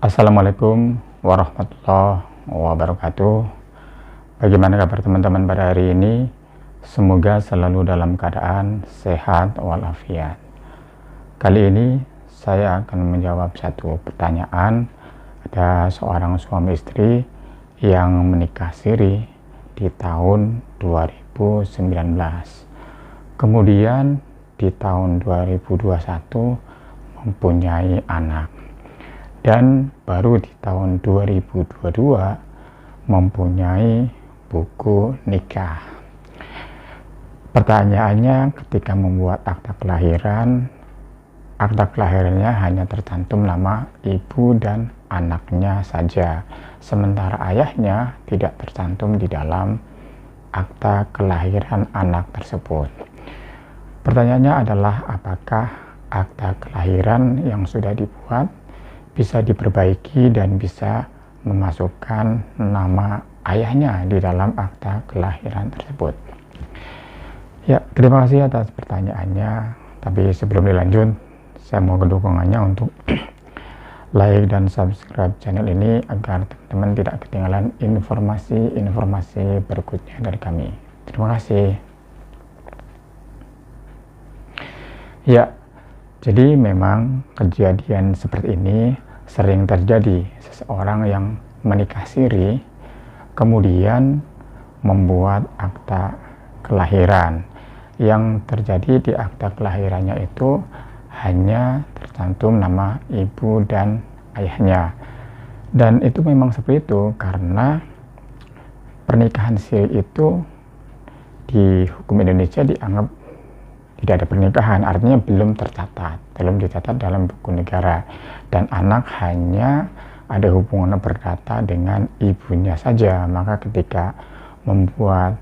Assalamualaikum warahmatullahi wabarakatuh. Bagaimana kabar teman-teman pada hari ini? Semoga selalu dalam keadaan sehat walafiat. Kali ini saya akan menjawab satu pertanyaan. Ada seorang suami istri yang menikah siri di tahun 2019. Kemudian di tahun 2021 mempunyai anak. Dan baru di tahun 2022 mempunyai buku nikah. Pertanyaannya, ketika membuat akta kelahirannya hanya tercantum nama ibu dan anaknya saja, sementara ayahnya tidak tercantum di dalam akta kelahiran anak tersebut. Pertanyaannya adalah, apakah akta kelahiran yang sudah dibuat bisa diperbaiki dan bisa memasukkan nama ayahnya di dalam akta kelahiran tersebut? Ya, terima kasih atas pertanyaannya. Tapi sebelum dilanjut, saya mohon dukungannya untuk like dan subscribe channel ini agar teman-teman tidak ketinggalan informasi-informasi berikutnya dari kami. Terima kasih. Ya, jadi memang kejadian seperti ini sering terjadi. Seseorang yang menikah siri kemudian membuat akta kelahiran. Yang terjadi di akta kelahirannya itu hanya tercantum nama ibu dan ayahnya. Dan itu memang seperti itu karena pernikahan siri itu di hukum Indonesia dianggap tidak ada pernikahan, artinya belum dicatat dalam buku negara, dan anak hanya ada hubungan perdata dengan ibunya saja. Maka ketika membuat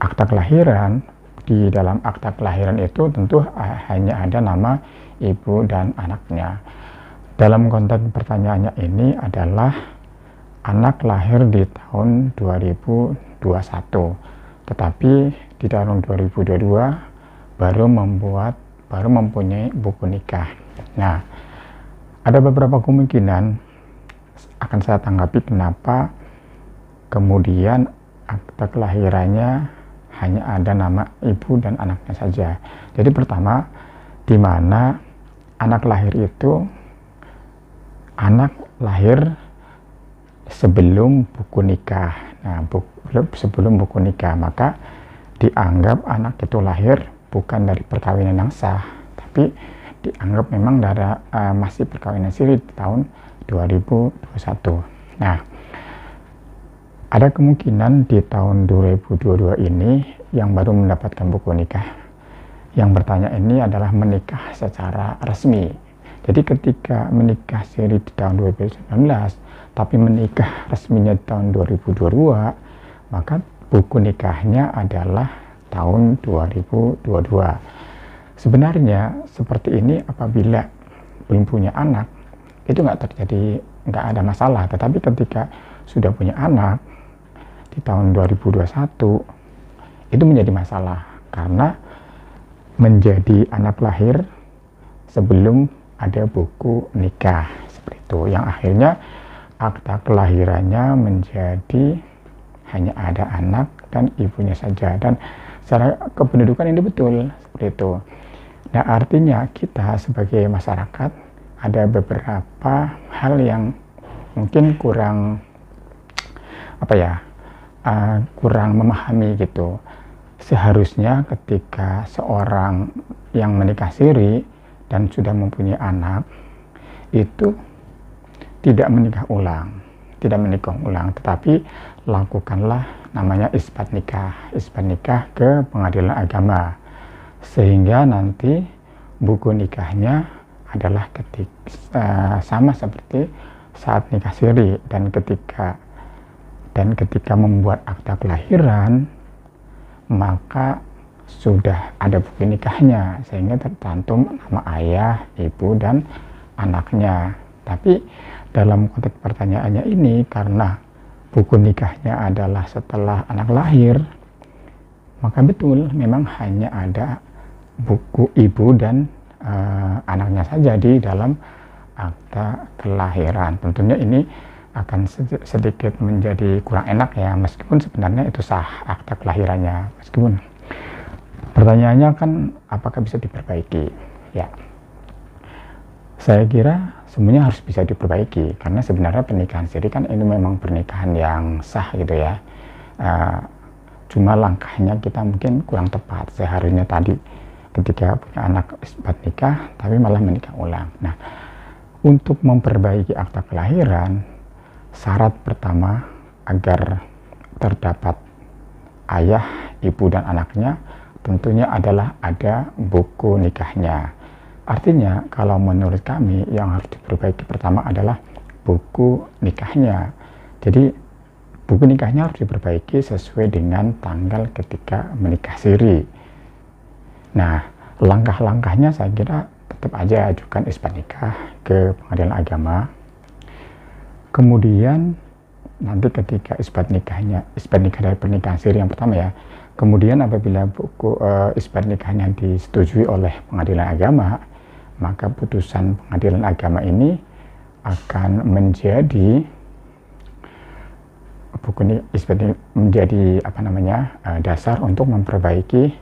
akta kelahiran, di dalam akta kelahiran itu tentu hanya ada nama ibu dan anaknya. Dalam konteks pertanyaannya ini adalah anak lahir di tahun 2021, tetapi di tahun 2022 baru mempunyai buku nikah. Nah, ada beberapa kemungkinan akan saya tanggapi kenapa kemudian akta kelahirannya hanya ada nama ibu dan anaknya saja. Jadi pertama, di mana anak lahir itu anak lahir sebelum buku nikah. Nah, sebelum buku nikah, maka dianggap anak itu lahir bukan dari perkawinan yang sah, tapi dianggap memang dari masih perkawinan siri di tahun 2021. Nah, ada kemungkinan di tahun 2022 ini yang baru mendapatkan buku nikah. Yang bertanya ini adalah menikah secara resmi. Jadi ketika menikah siri di tahun 2019, tapi menikah resminya di tahun 2022, maka buku nikahnya adalah tahun 2022. Sebenarnya seperti ini apabila belum punya anak itu nggak ada masalah, tetapi ketika sudah punya anak di tahun 2021 itu menjadi masalah karena menjadi anak lahir sebelum ada buku nikah, seperti itu, yang akhirnya akta kelahirannya menjadi hanya ada anak dan ibunya saja, dan secara kependudukan ini betul seperti itu. Nah, artinya kita sebagai masyarakat ada beberapa hal yang mungkin kurang kurang memahami gitu. Seharusnya ketika seorang yang menikah siri dan sudah mempunyai anak itu tidak menikah ulang, tetapi lakukanlah namanya isbat nikah ke pengadilan agama, sehingga nanti buku nikahnya adalah sama seperti saat nikah siri, dan ketika membuat akta kelahiran maka sudah ada buku nikahnya sehingga tercantum nama ayah, ibu, dan anaknya. Tapi dalam konteks pertanyaannya ini, karena buku nikahnya adalah setelah anak lahir, maka betul memang hanya ada buku ibu dan anaknya saja di dalam akta kelahiran. Tentunya ini akan sedikit menjadi kurang enak ya, meskipun sebenarnya itu sah akta kelahirannya. Meskipun pertanyaannya kan apakah bisa diperbaiki? Ya, saya kira semuanya harus bisa diperbaiki, karena sebenarnya pernikahan siri kan ini memang pernikahan yang sah gitu ya. Cuma langkahnya kita mungkin kurang tepat. Seharusnya tadi ketika punya anak isbat nikah tapi malah menikah ulang. Nah, untuk memperbaiki akta kelahiran, syarat pertama agar terdapat ayah, ibu dan anaknya tentunya adalah ada buku nikahnya. Artinya kalau menurut kami yang harus diperbaiki pertama adalah buku nikahnya. Jadi buku nikahnya harus diperbaiki sesuai dengan tanggal ketika menikah siri. Nah, langkah-langkahnya saya kira tetap aja ajukan isbat nikah ke pengadilan agama. Kemudian nanti ketika isbat nikah dari pernikahan siri yang pertama ya. Kemudian apabila buku isbat nikahnya disetujui oleh pengadilan agama, maka putusan pengadilan agama ini akan menjadi dasar untuk memperbaiki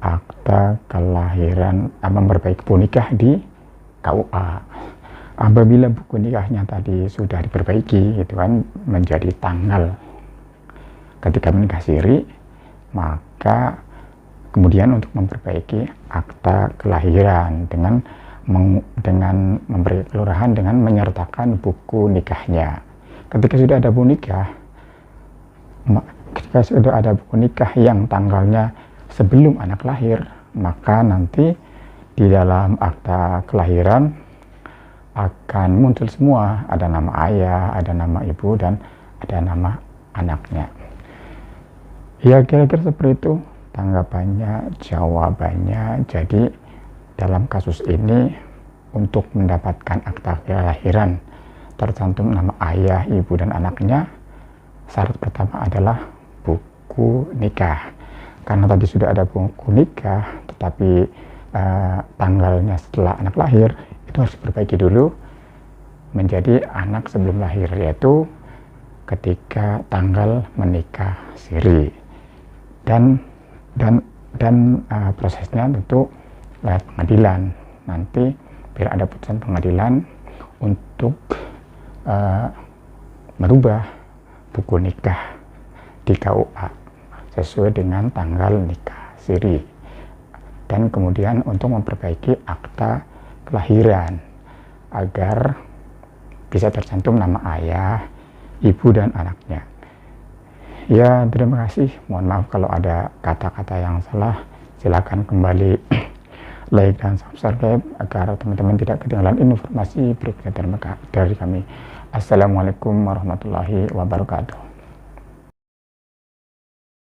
akta kelahiran, memperbaiki buku nikah di KUA. Apabila buku nikahnya tadi sudah diperbaiki gitu kan, menjadi tanggal ketika menikah siri, maka kemudian untuk memperbaiki akta kelahiran dengan memberi kelurahan dengan menyertakan buku nikahnya. Ketika sudah ada buku nikah yang tanggalnya sebelum anak lahir, maka nanti di dalam akta kelahiran akan muncul semua, ada nama ayah, ada nama ibu, dan ada nama anaknya. Ya, kira-kira seperti itu tanggapannya, jawabannya. Jadi dalam kasus ini untuk mendapatkan akta kelahiran tercantum nama ayah, ibu, dan anaknya, syarat pertama adalah buku nikah. Karena tadi sudah ada buku nikah, tetapi tanggalnya setelah anak lahir, itu harus diperbaiki dulu menjadi anak sebelum lahir, yaitu ketika tanggal menikah siri. Dan prosesnya tentu lewat pengadilan. Nanti bila ada putusan pengadilan untuk merubah buku nikah di KUA sesuai dengan tanggal nikah siri, dan kemudian untuk memperbaiki akta kelahiran agar bisa tercantum nama ayah, ibu, dan anaknya. Ya, terima kasih. Mohon maaf kalau ada kata-kata yang salah. Silakan kembali like dan subscribe agar teman-teman tidak ketinggalan informasi berikutnya dari kami. Assalamualaikum warahmatullahi wabarakatuh.